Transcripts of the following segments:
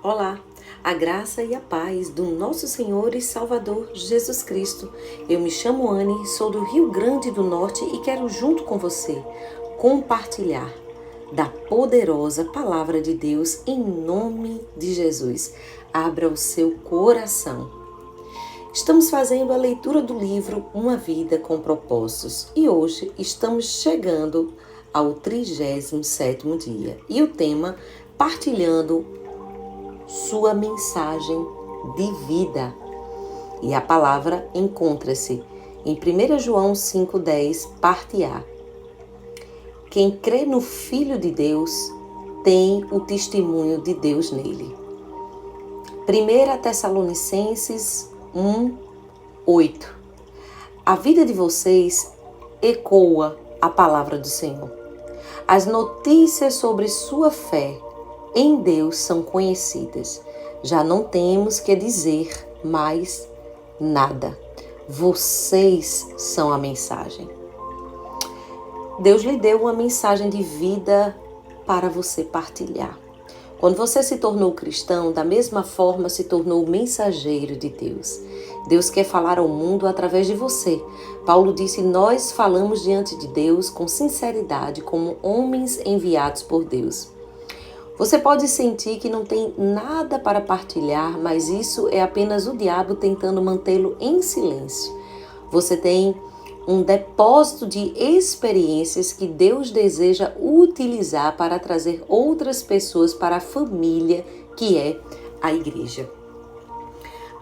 Olá, a graça e a paz do nosso Senhor e Salvador Jesus Cristo. Eu me chamo Anne, sou do Rio Grande do Norte e quero junto com você compartilhar da poderosa palavra de Deus em nome de Jesus. Abra o seu coração. Estamos fazendo a leitura do livro Uma Vida com Propósitos e hoje estamos chegando ao 37º dia e o tema partilhando sua mensagem de vida. E a palavra encontra-se em 1 João 5,10, parte A. Quem crê no Filho de Deus tem o testemunho de Deus nele. 1 Tessalonicenses 1:8. A vida de vocês ecoa a palavra do Senhor. As notícias sobre sua fé em Deus são conhecidas. Já não temos que dizer mais nada. Vocês são a mensagem. Deus lhe deu uma mensagem de vida para você partilhar. Quando você se tornou cristão, da mesma forma se tornou mensageiro de Deus. Deus quer falar ao mundo através de você. Paulo disse: nós falamos diante de Deus com sinceridade, como homens enviados por Deus. Você pode sentir que não tem nada para partilhar, mas isso é apenas o diabo tentando mantê-lo em silêncio. Você tem um depósito de experiências que Deus deseja utilizar para trazer outras pessoas para a família que é a igreja.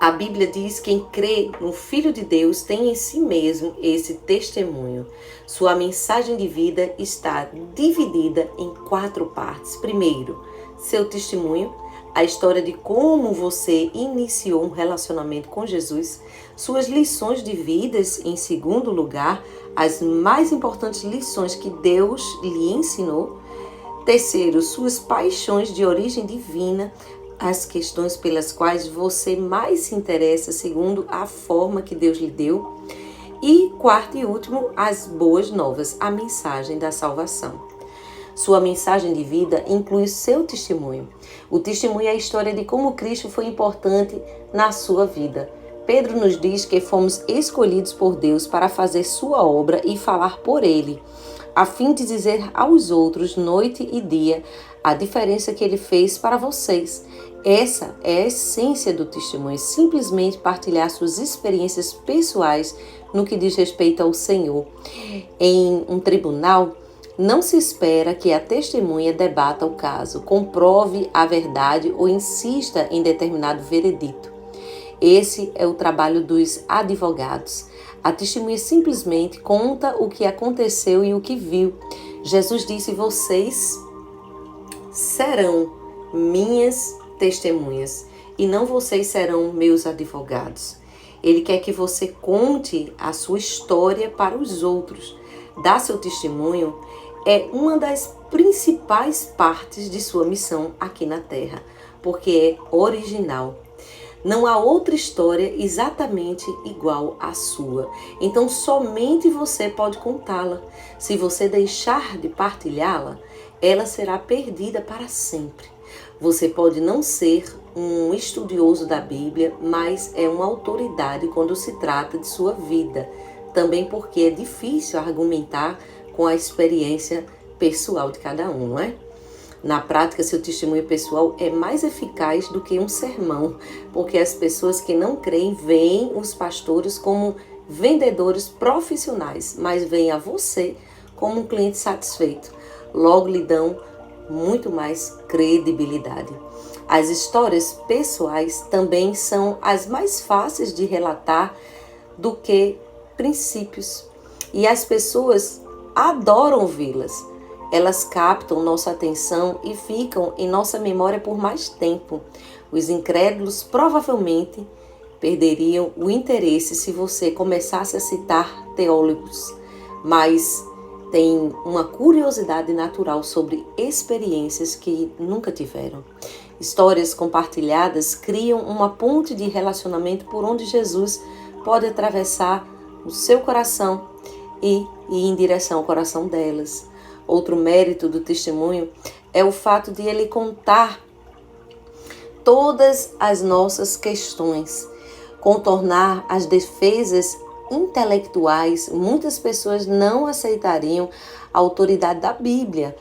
A Bíblia diz que quem crê no Filho de Deus tem em si mesmo esse testemunho. Sua mensagem de vida está dividida em 4 partes. Primeiro, seu testemunho, a história de como você iniciou um relacionamento com Jesus. Suas lições de vidas, em segundo lugar, as mais importantes lições que Deus lhe ensinou. Terceiro, suas paixões de origem divina, as questões pelas quais você mais se interessa segundo a forma que Deus lhe deu. E quarto e último, as boas novas, a mensagem da salvação. Sua mensagem de vida inclui o seu testemunho. O testemunho é a história de como Cristo foi importante na sua vida. Pedro nos diz que fomos escolhidos por Deus para fazer sua obra e falar por Ele, a fim de dizer aos outros, noite e dia, a diferença que Ele fez para vocês. Essa é a essência do testemunho, simplesmente partilhar suas experiências pessoais no que diz respeito ao Senhor. Em um tribunal, não se espera que a testemunha debata o caso, comprove a verdade ou insista em determinado veredito. Esse é o trabalho dos advogados. A testemunha simplesmente conta o que aconteceu e o que viu. Jesus disse: vocês serão minhas testemunhas e não vocês serão meus advogados. Ele quer que você conte a sua história para os outros. Dar seu testemunho é uma das principais partes de sua missão aqui na Terra, porque é original. Não há outra história exatamente igual à sua. Então, somente você pode contá-la. Se você deixar de partilhá-la, ela será perdida para sempre. Você pode não ser um estudioso da Bíblia, mas é uma autoridade quando se trata de sua vida. Também porque é difícil argumentar com a experiência pessoal de cada um, não é? Na prática, seu testemunho pessoal é mais eficaz do que um sermão, porque as pessoas que não creem veem os pastores como vendedores profissionais, mas veem a você como um cliente satisfeito. Logo lhe dão muito mais credibilidade. As histórias pessoais também são as mais fáceis de relatar do que princípios, e as pessoas adoram ouvi-las. Elas captam nossa atenção e ficam em nossa memória por mais tempo. Os incrédulos provavelmente perderiam o interesse se você começasse a citar teólogos, mas têm uma curiosidade natural sobre experiências que nunca tiveram. Histórias compartilhadas criam uma ponte de relacionamento por onde Jesus pode atravessar o seu coração e ir em direção ao coração delas. Outro mérito do testemunho é o fato de ele contar todas as nossas questões, contornar as defesas intelectuais. Muitas pessoas não aceitariam a autoridade da Bíblia,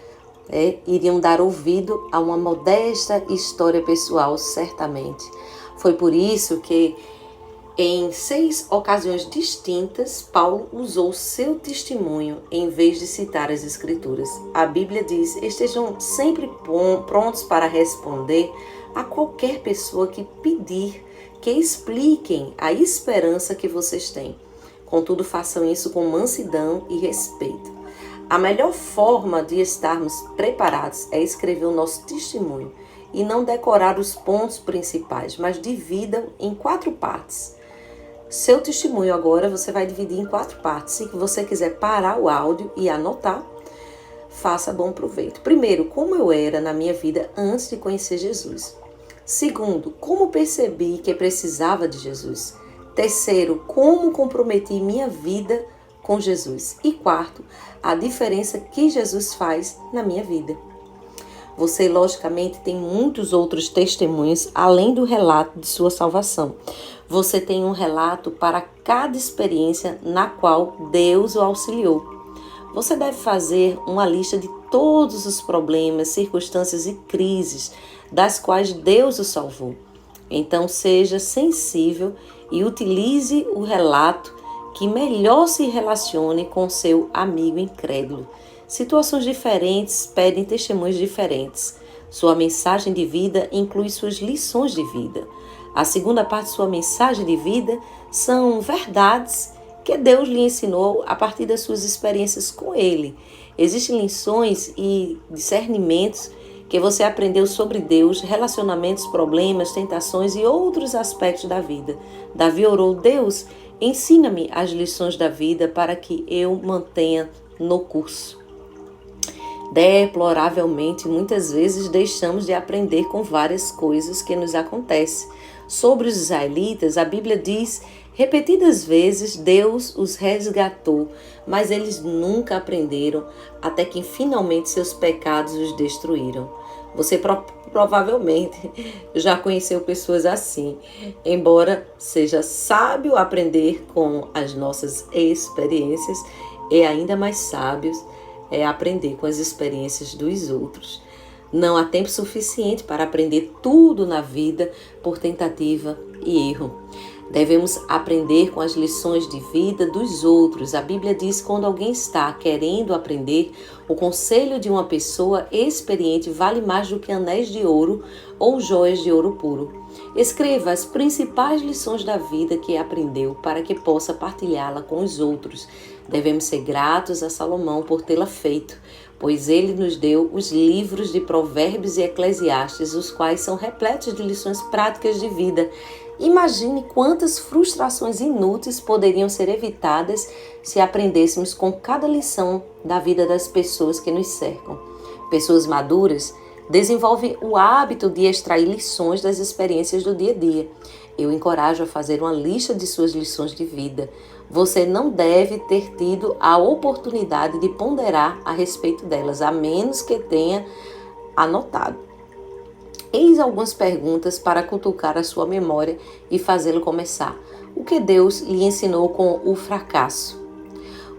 iriam dar ouvido a uma modesta história pessoal, certamente. Foi por isso que, em 6 ocasiões distintas, Paulo usou seu testemunho em vez de citar as Escrituras. A Bíblia diz: estejam sempre prontos para responder a qualquer pessoa que pedir que expliquem a esperança que vocês têm. Contudo, façam isso com mansidão e respeito. A melhor forma de estarmos preparados é escrever o nosso testemunho e não decorar os pontos principais, mas dividam em 4 partes. Seu testemunho agora você vai dividir em 4 partes. Se você quiser parar o áudio e anotar, faça bom proveito. Primeiro, como eu era na minha vida antes de conhecer Jesus. Segundo, como percebi que precisava de Jesus. Terceiro, como comprometi minha vida com Jesus. E quarto, a diferença que Jesus faz na minha vida. Você, logicamente, tem muitos outros testemunhos além do relato de sua salvação. Você tem um relato para cada experiência na qual Deus o auxiliou. Você deve fazer uma lista de todos os problemas, circunstâncias e crises das quais Deus o salvou. Então, seja sensível e utilize o relato que melhor se relacione com seu amigo incrédulo. Situações diferentes pedem testemunhos diferentes. Sua mensagem de vida inclui suas lições de vida. A segunda parte de sua mensagem de vida são verdades que Deus lhe ensinou a partir das suas experiências com Ele. Existem lições e discernimentos que você aprendeu sobre Deus, relacionamentos, problemas, tentações e outros aspectos da vida. Davi orou: Deus, ensina-me as lições da vida para que eu mantenha no curso. Deploravelmente, muitas vezes deixamos de aprender com várias coisas que nos acontecem. Sobre os israelitas, a Bíblia diz: repetidas vezes Deus os resgatou, mas eles nunca aprenderam até que finalmente seus pecados os destruíram. Você provavelmente já conheceu pessoas assim. Embora seja sábio aprender com as nossas experiências, é ainda mais sábio aprender com as experiências dos outros. Não há tempo suficiente para aprender tudo na vida por tentativa e erro. Devemos aprender com as lições de vida dos outros. A Bíblia diz que quando alguém está querendo aprender, o conselho de uma pessoa experiente vale mais do que anéis de ouro ou joias de ouro puro. Escreva as principais lições da vida que aprendeu para que possa partilhá-la com os outros. Devemos ser gratos a Salomão por tê-la feito, pois ele nos deu os livros de Provérbios e Eclesiastes, os quais são repletos de lições práticas de vida. Imagine quantas frustrações inúteis poderiam ser evitadas se aprendêssemos com cada lição da vida das pessoas que nos cercam. Pessoas maduras desenvolvem o hábito de extrair lições das experiências do dia a dia. Eu encorajo a fazer uma lista de suas lições de vida. Você não deve ter tido a oportunidade de ponderar a respeito delas, a menos que tenha anotado. Eis algumas perguntas para cutucar a sua memória e fazê-lo começar. O que Deus lhe ensinou com o fracasso?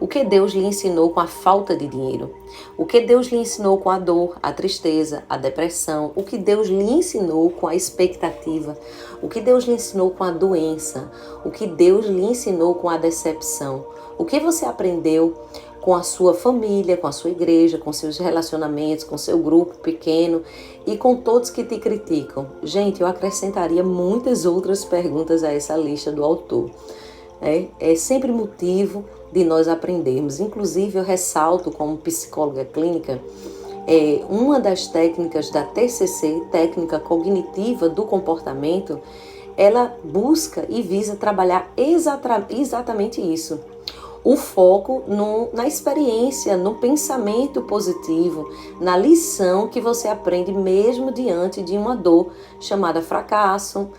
O que Deus lhe ensinou com a falta de dinheiro? O que Deus lhe ensinou com a dor, a tristeza, a depressão? O que Deus lhe ensinou com a expectativa? O que Deus lhe ensinou com a doença? O que Deus lhe ensinou com a decepção? O que você aprendeu com a sua família, com a sua igreja, com seus relacionamentos, com seu grupo pequeno e com todos que te criticam? Gente, eu acrescentaria muitas outras perguntas a essa lista do autor. É sempre motivo de nós aprendermos. Inclusive, eu ressalto como psicóloga clínica, uma das técnicas da TCC, técnica cognitiva do comportamento, ela busca e visa trabalhar exatamente isso. O foco na experiência, no pensamento positivo, na lição que você aprende mesmo diante de uma dor chamada fracasso,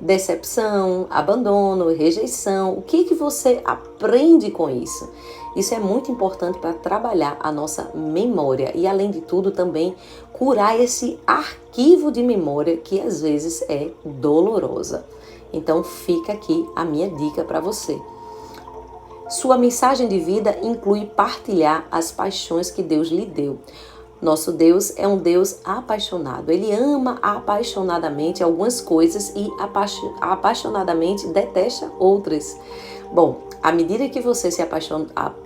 decepção, abandono, rejeição. O que você aprende com isso? Isso é muito importante para trabalhar a nossa memória e, além de tudo, também curar esse arquivo de memória que às vezes é dolorosa. Então fica aqui a minha dica para você. Sua mensagem de vida inclui partilhar as paixões que Deus lhe deu. Nosso Deus é um Deus apaixonado. Ele ama apaixonadamente algumas coisas e apaixonadamente detesta outras. Bom, à medida que você se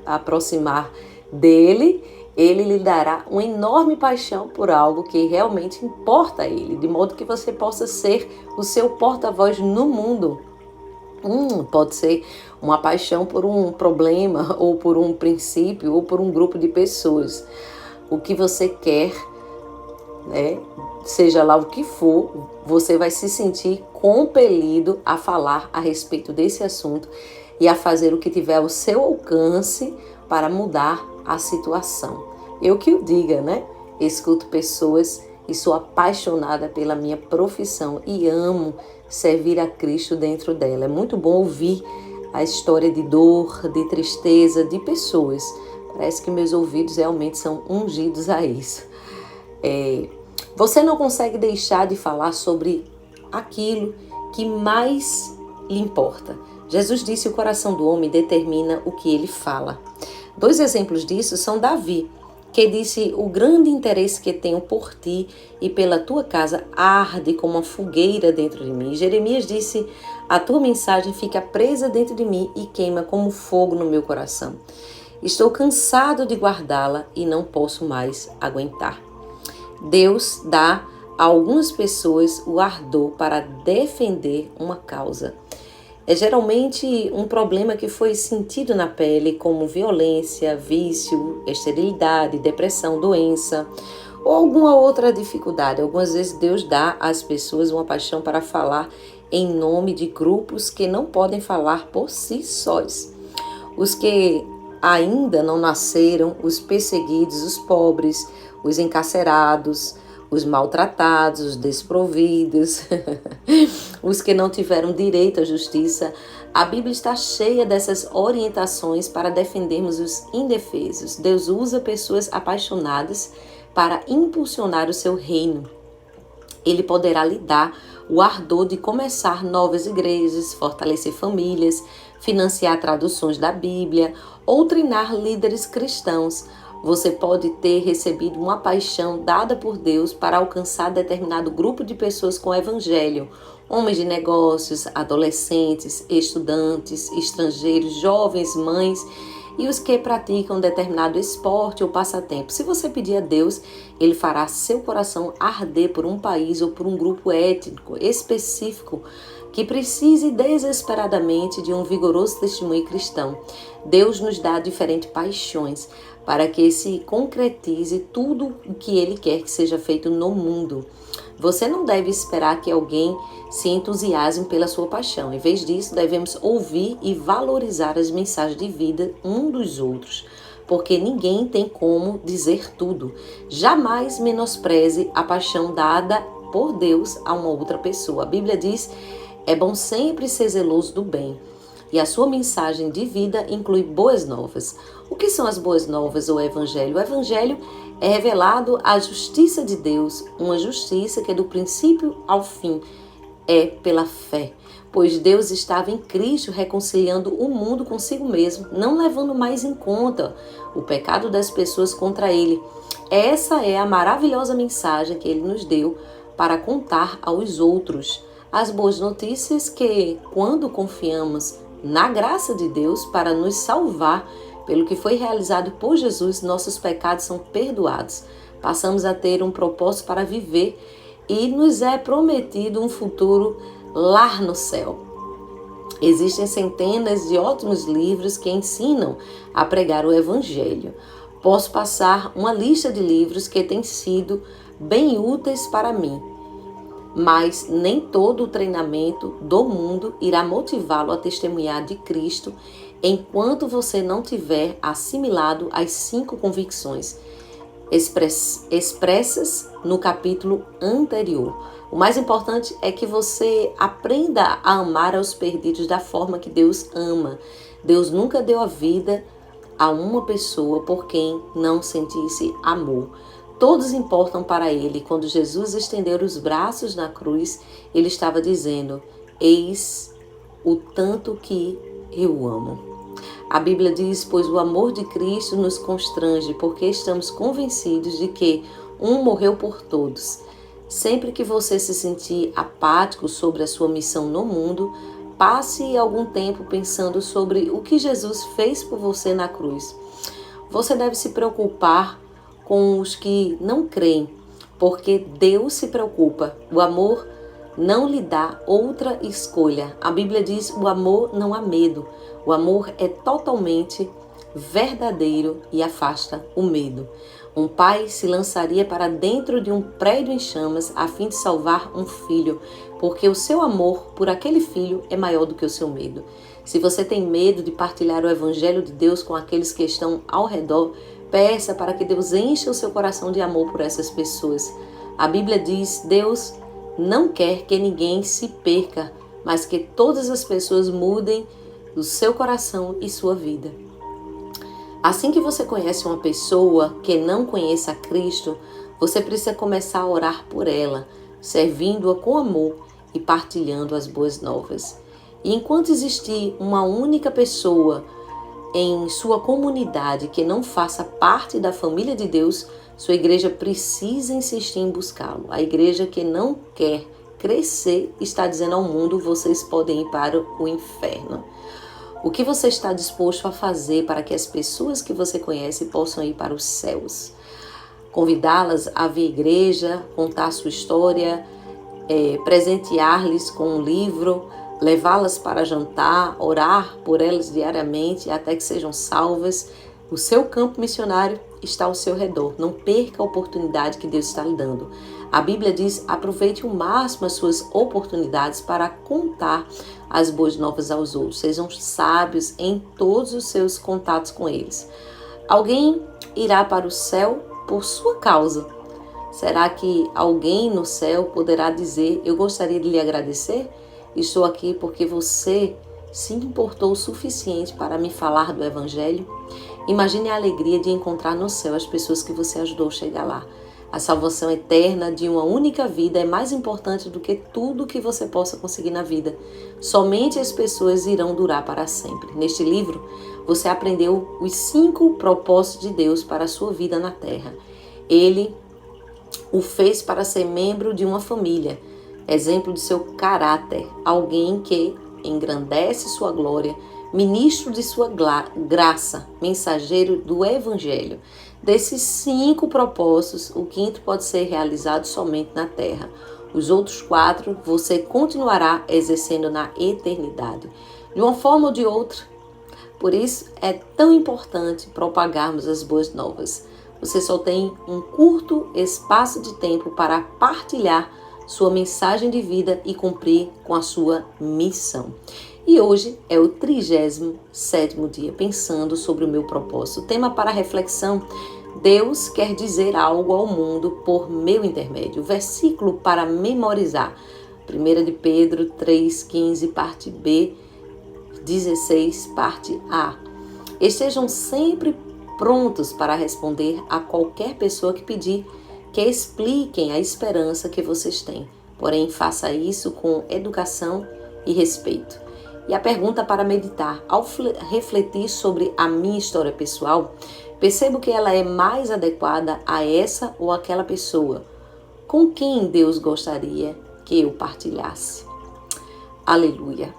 aproximar dele, ele lhe dará uma enorme paixão por algo que realmente importa a ele, de modo que você possa ser o seu porta-voz no mundo. Pode ser uma paixão por um problema, ou por um princípio, ou por um grupo de pessoas. O que você quer, seja lá o que for, você vai se sentir compelido a falar a respeito desse assunto e a fazer o que tiver ao seu alcance para mudar a situação. Eu que o diga, Escuto pessoas e sou apaixonada pela minha profissão e amo servir a Cristo dentro dela. É muito bom ouvir a história de dor, de tristeza de pessoas. Parece que meus ouvidos realmente são ungidos a isso. Você não consegue deixar de falar sobre aquilo que mais lhe importa. Jesus disse: o coração do homem determina o que ele fala. 2 exemplos disso são Davi, que disse: o grande interesse que tenho por ti e pela tua casa arde como uma fogueira dentro de mim. Jeremias disse: a tua mensagem fica presa dentro de mim e queima como fogo no meu coração. Estou cansado de guardá-la e não posso mais aguentar. Deus dá a algumas pessoas o ardor para defender uma causa. É geralmente um problema que foi sentido na pele, como violência, vício, esterilidade, depressão, doença ou alguma outra dificuldade. Algumas vezes Deus dá às pessoas uma paixão para falar em nome de grupos que não podem falar por si sós. Os que ainda não nasceram, os perseguidos, os pobres, os encarcerados, os maltratados, os desprovidos, os que não tiveram direito à justiça. A Bíblia está cheia dessas orientações para defendermos os indefesos. Deus usa pessoas apaixonadas para impulsionar o seu reino. Ele poderá lhe dar o ardor de começar novas igrejas, fortalecer famílias, financiar traduções da Bíblia ou treinar líderes cristãos. Você pode ter recebido uma paixão dada por Deus para alcançar determinado grupo de pessoas com o evangelho. Homens de negócios, adolescentes, estudantes, estrangeiros, jovens, mães e os que praticam determinado esporte ou passatempo. Se você pedir a Deus, Ele fará seu coração arder por um país ou por um grupo étnico específico que precise desesperadamente de um vigoroso testemunho cristão. Deus nos dá diferentes paixões para que se concretize tudo o que Ele quer que seja feito no mundo. Você não deve esperar que alguém se entusiasme pela sua paixão. Em vez disso, devemos ouvir e valorizar as mensagens de vida um dos outros, porque ninguém tem como dizer tudo. Jamais menospreze a paixão dada por Deus a uma outra pessoa. A Bíblia diz: é bom sempre ser zeloso do bem. E a sua mensagem de vida inclui boas novas. O que são as boas novas ou evangelho? O evangelho é revelado a justiça de Deus, uma justiça que do princípio ao fim é pela fé. Pois Deus estava em Cristo reconciliando o mundo consigo mesmo, não levando mais em conta o pecado das pessoas contra Ele. Essa é a maravilhosa mensagem que Ele nos deu para contar aos outros. As boas notícias que, quando confiamos na graça de Deus para nos salvar, pelo que foi realizado por Jesus, nossos pecados são perdoados. Passamos a ter um propósito para viver e nos é prometido um futuro lá no céu. Existem centenas de ótimos livros que ensinam a pregar o Evangelho. Posso passar uma lista de livros que têm sido bem úteis para mim, mas nem todo o treinamento do mundo irá motivá-lo a testemunhar de Cristo enquanto você não tiver assimilado as 5 convicções. expressas no capítulo anterior. O mais importante é que você aprenda a amar aos perdidos da forma que Deus ama. Deus nunca deu a vida a uma pessoa por quem não sentisse amor. Todos importam para Ele. Quando Jesus estendeu os braços na cruz, Ele estava dizendo: eis o tanto que eu amo. A Bíblia diz: pois o amor de Cristo nos constrange, porque estamos convencidos de que um morreu por todos. Sempre que você se sentir apático sobre a sua missão no mundo, passe algum tempo pensando sobre o que Jesus fez por você na cruz. Você deve se preocupar com os que não creem, porque Deus se preocupa. O amor não lhe dá outra escolha. A Bíblia diz: o amor não há medo. O amor é totalmente verdadeiro e afasta o medo. Um pai se lançaria para dentro de um prédio em chamas a fim de salvar um filho, porque o seu amor por aquele filho é maior do que o seu medo. Se você tem medo de partilhar o evangelho de Deus com aqueles que estão ao redor, peça para que Deus encha o seu coração de amor por essas pessoas. A Bíblia diz: Deus não quer que ninguém se perca, mas que todas as pessoas mudem o seu coração e sua vida. Assim que você conhece uma pessoa que não conheça a Cristo, você precisa começar a orar por ela, servindo-a com amor e partilhando as boas novas. E enquanto existir uma única pessoa em sua comunidade que não faça parte da família de Deus, sua igreja precisa insistir em buscá-lo. A igreja que não quer crescer está dizendo ao mundo: vocês podem ir para o inferno. O que você está disposto a fazer para que as pessoas que você conhece possam ir para os céus? Convidá-las a vir à igreja, contar sua história, presentear-lhes com um livro, levá-las para jantar, orar por elas diariamente até que sejam salvas. O seu campo missionário está ao seu redor. Não perca a oportunidade que Deus está lhe dando. A Bíblia diz: aproveite o máximo as suas oportunidades para contar as boas novas aos outros. Sejam sábios em todos os seus contatos com eles. Alguém irá para o céu por sua causa. Será que alguém no céu poderá dizer: eu gostaria de lhe agradecer? Estou aqui porque você se importou o suficiente para me falar do Evangelho? Imagine a alegria de encontrar no céu as pessoas que você ajudou a chegar lá. A salvação eterna de uma única vida é mais importante do que tudo que você possa conseguir na vida. Somente as pessoas irão durar para sempre. Neste livro, você aprendeu os 5 propósitos de Deus para a sua vida na Terra. Ele o fez para ser membro de uma família, exemplo de seu caráter, alguém que engrandece sua glória, ministro de sua graça, mensageiro do Evangelho. Desses 5 propósitos, o 5º pode ser realizado somente na terra. Os outros 4 você continuará exercendo na eternidade, de uma forma ou de outra. Por isso é tão importante propagarmos as boas novas. Você só tem um curto espaço de tempo para partilhar sua mensagem de vida e cumprir com a sua missão. E hoje é o 37º dia pensando sobre o meu propósito. O tema para reflexão: Deus quer dizer algo ao mundo por meu intermédio. O versículo para memorizar: 1 de Pedro 3,15, parte B, 16, parte A. Estejam sempre prontos para responder a qualquer pessoa que pedir que expliquem a esperança que vocês têm. Porém, faça isso com educação e respeito. E a pergunta para meditar: ao refletir sobre a minha história pessoal, percebo que ela é mais adequada a essa ou aquela pessoa. Com quem Deus gostaria que eu partilhasse? Aleluia!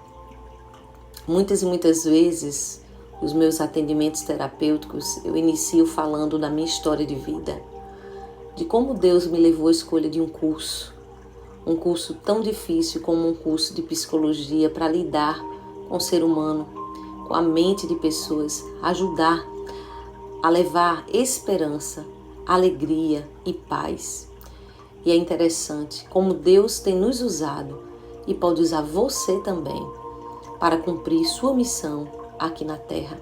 Muitas e muitas vezes, os meus atendimentos terapêuticos, eu inicio falando da minha história de vida, de como Deus me levou à escolha de um curso tão difícil como um curso de psicologia, para lidar com o ser humano, com a mente de pessoas, ajudar a levar esperança, alegria e paz. E é interessante como Deus tem nos usado e pode usar você também para cumprir sua missão aqui na Terra.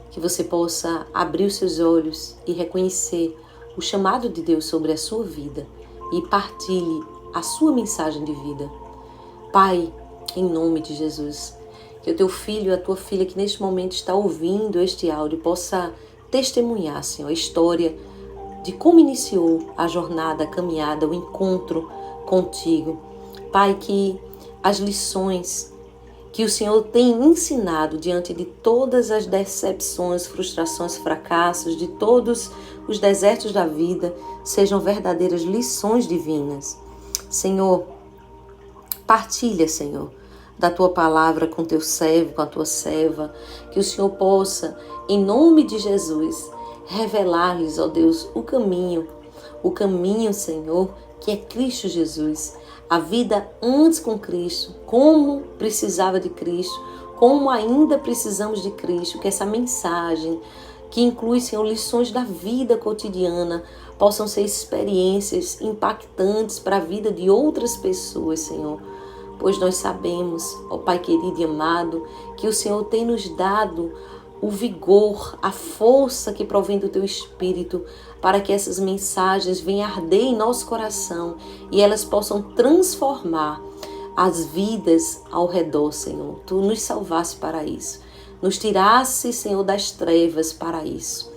Que você possa abrir os seus olhos e reconhecer o chamado de Deus sobre a sua vida e partilhe a sua mensagem de vida. Pai, em nome de Jesus, que o teu filho, a tua filha que neste momento está ouvindo este áudio possa testemunhar, Senhor, a história de como iniciou a jornada, a caminhada, o encontro contigo. Pai, que as lições que o Senhor tem ensinado diante de todas as decepções, frustrações, fracassos, de todos os desertos da vida, sejam verdadeiras lições divinas. Senhor, partilha, Senhor, da tua palavra com teu servo, com a tua serva, que o Senhor possa, em nome de Jesus, revelar-lhes, ó Deus, o caminho, Senhor, que é Cristo Jesus, a vida antes com Cristo, como precisava de Cristo, como ainda precisamos de Cristo, que essa mensagem, que inclui, Senhor, lições da vida cotidiana, possam ser experiências impactantes para a vida de outras pessoas, Senhor. Pois nós sabemos, ó Pai querido e amado, que o Senhor tem nos dado o vigor, a força que provém do Teu Espírito, para que essas mensagens venham arder em nosso coração e elas possam transformar as vidas ao redor, Senhor. Tu nos salvasse para isso, nos tirasse, Senhor, das trevas para isso.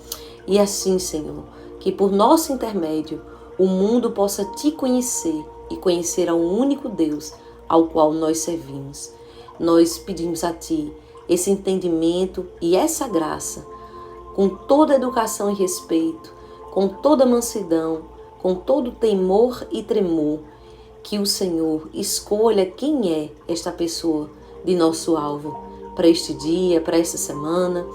E assim, Senhor, que por nosso intermédio o mundo possa Te conhecer e conhecer ao único Deus ao qual nós servimos. Nós pedimos a Ti esse entendimento e essa graça, com toda educação e respeito, com toda mansidão, com todo temor e tremor, que o Senhor escolha quem é esta pessoa de nosso alvo para este dia, para esta semana,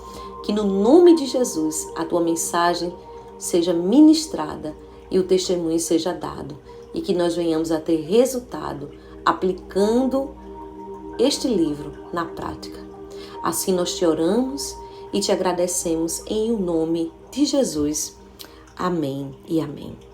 que no nome de Jesus a Tua mensagem seja ministrada e o testemunho seja dado e que nós venhamos a ter resultado aplicando este livro na prática. Assim nós Te oramos e Te agradecemos em o nome de Jesus. Amém e amém.